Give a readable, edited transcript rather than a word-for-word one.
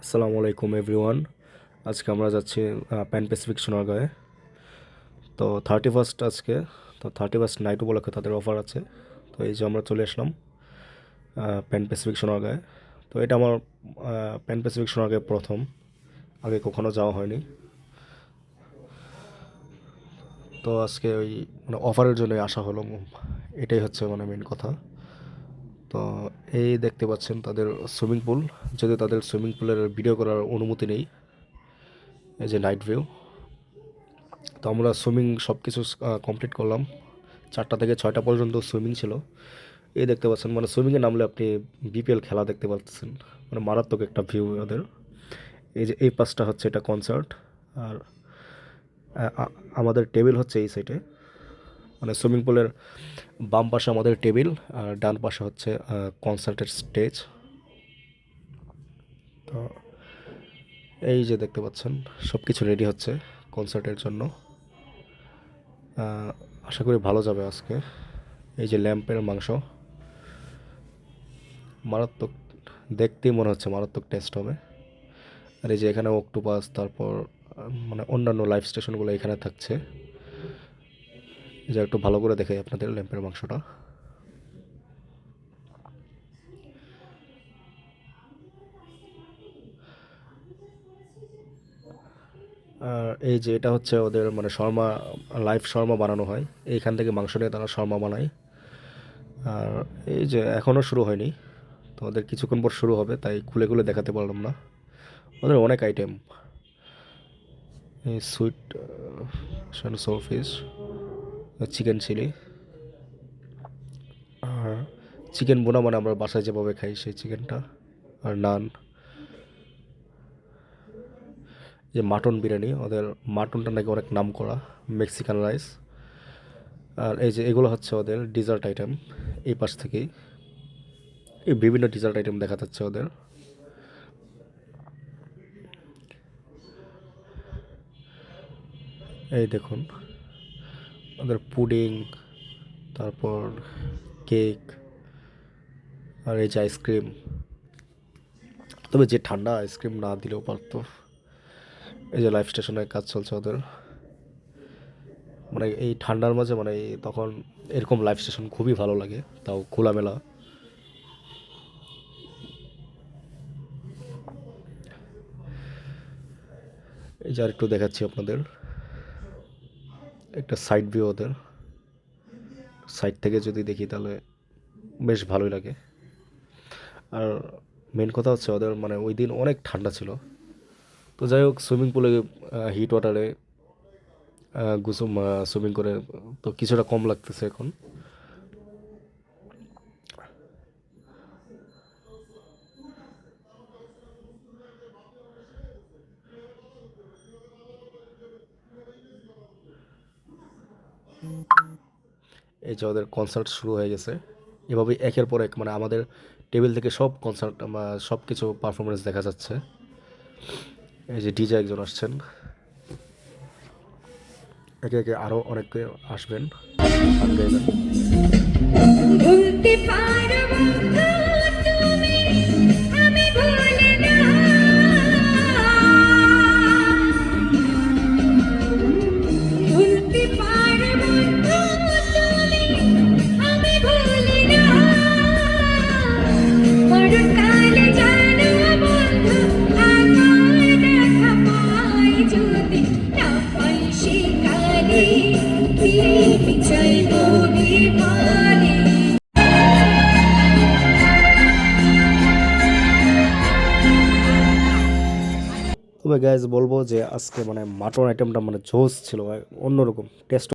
আসসালামু আলাইকুম এভরিওয়ান। আজকে আমরা যাচ্ছি প্যান প্যাসিফিক সোনারগাঁয়ে। তো 31st আজকে। তো 31st নাইট উপলক্ষে তাদের অফার আছে। তো এই যে আমরা চলে আসলাম প্যান প্যাসিফিক সোনারগাঁয়ে। তো এটা আমার প্যান প্যাসিফিক সোনারগাঁয়ে প্রথম, আগে কখনো যাওয়া হয়নি। তো আজকে ওই মানে অফারের জন্য আসা হলো, এটাই হচ্ছে মানে মেন কথা। তো এই দেখতে পাচ্ছেন তাদের সুইমিং পুল, যদি তাদের সুইমিং পুলের ভিডিও করার অনুমতি নেই। এই যে নাইট ভিউ। তো আমরা সুইমিং সব কিছু কমপ্লিট করলাম। 4টা থেকে 6টা পর্যন্ত সুইমিং ছিল। এই দেখতে পাচ্ছেন মানে সুইমিংয়ে নামলে আপনি বিপিএল খেলা দেখতে পাচ্ছেন, মানে মারাত্মক একটা ভিউ ওদের। এই যে এই পাশটা হচ্ছে এটা কনসার্ট, আর আমাদের টেবিল হচ্ছে এই সাইডে, মানে সুইমিং পুলের বাম পাশে আমাদের টেবিল, আর ডান পাশে হচ্ছে কনসার্টের স্টেজ। তো এই যে দেখতে পাচ্ছেন সব কিছু রেডি হচ্ছে কনসার্টের জন্য। আশা করি ভালো যাবে আজকে। এই যে ল্যাম্পের মাংস, মারাত্মক, দেখতেই মনে হচ্ছে মারাত্মক টেস্ট হবে। আর এই যে এখানে অক্টোপাস, তারপর মানে অন্যান্য লাইভ স্টেশনগুলো এখানে থাকছে। এই যে একটু ভালো করে দেখাই আপনাদের ল্যাম্পের মাংসটা। আর এই যে এটা হচ্ছে ওদের মানে শর্মা, লাইভ শর্মা বানানো হয়, এইখান থেকে মাংস নিয়ে তারা শর্মা বানায়। আর এই যে এখনও শুরু হয়নি, তো ওদের কিছুক্ষণ পর শুরু হবে, তাই খুলে খুলে দেখাতে পারলাম না। ওদের অনেক আইটেম, এই সুইট সোর ফিশ, চিকেন চিলি, আর চিকেন বোনা, মানে আমরা বাসায় যেভাবে খাই সেই চিকেনটা, আর নান। যে মাটন বিরিয়ানি, ওদের মাটনটা নাকি অনেক নাম করা, মেক্সিকান রাইস। আর এই যে এগুলো হচ্ছে ওদের ডিজার্ট আইটেম। এই পাশ থেকেই এই বিভিন্ন ডিজার্ট আইটেম দেখা যাচ্ছে ওদের। এই দেখুন ওদের পুডিং, তারপর কেক, আর এই যে আইসক্রিম। তবে যে ঠান্ডা, আইসক্রিম না দিলেও পারতো। এই যে লাইফ স্টেশনের কাজ চলছে ওদের, মানে এই ঠান্ডার মাঝে মানে তখন এরকম লাইফ স্টেশন খুবই ভালো লাগে, তাও খোলামেলা। এই যে আরেকটু দেখাচ্ছি আপনাদের একটা সাইড ভিউ ওদের। সাইড থেকে যদি দেখি তাহলে বেশ ভালোই লাগে। আর মেন কথা হচ্ছে ওদের মানে ওই দিন অনেক ঠান্ডা ছিল। তো যাই হোক, সুইমিং পুলে হিট ওয়াটারে গুসুম সুইমিং করে তো কিছুটা কম লাগতেছে এখন। এই যে ওদের কনসার্ট শুরু হয়ে গেছে। এভাবেই একের পর এক মানে আমাদের টেবিল থেকে সব কনসার্ট, সব কিছু পারফরমেন্স দেখা যাচ্ছে। এই যে ডিজে একজন আসছেন, একে একে আরও অনেকে আসবেন, গান গাইবেন। ভুলতে পারবো না তুমি, আমি ভুলি না। ভুলতে পারবো না তুমি, আমি ভুলি না। মরণকালে জানো বন্ধু, আমার দেখা পাই যদি, না পাই সেকালে ফিরে চাইবো বিমানে। তবে গ্যাস বলবো যে আজকে মানে মাটন আইটেমটা মানে জোস ছিল, অন্যরকম টেস্ট।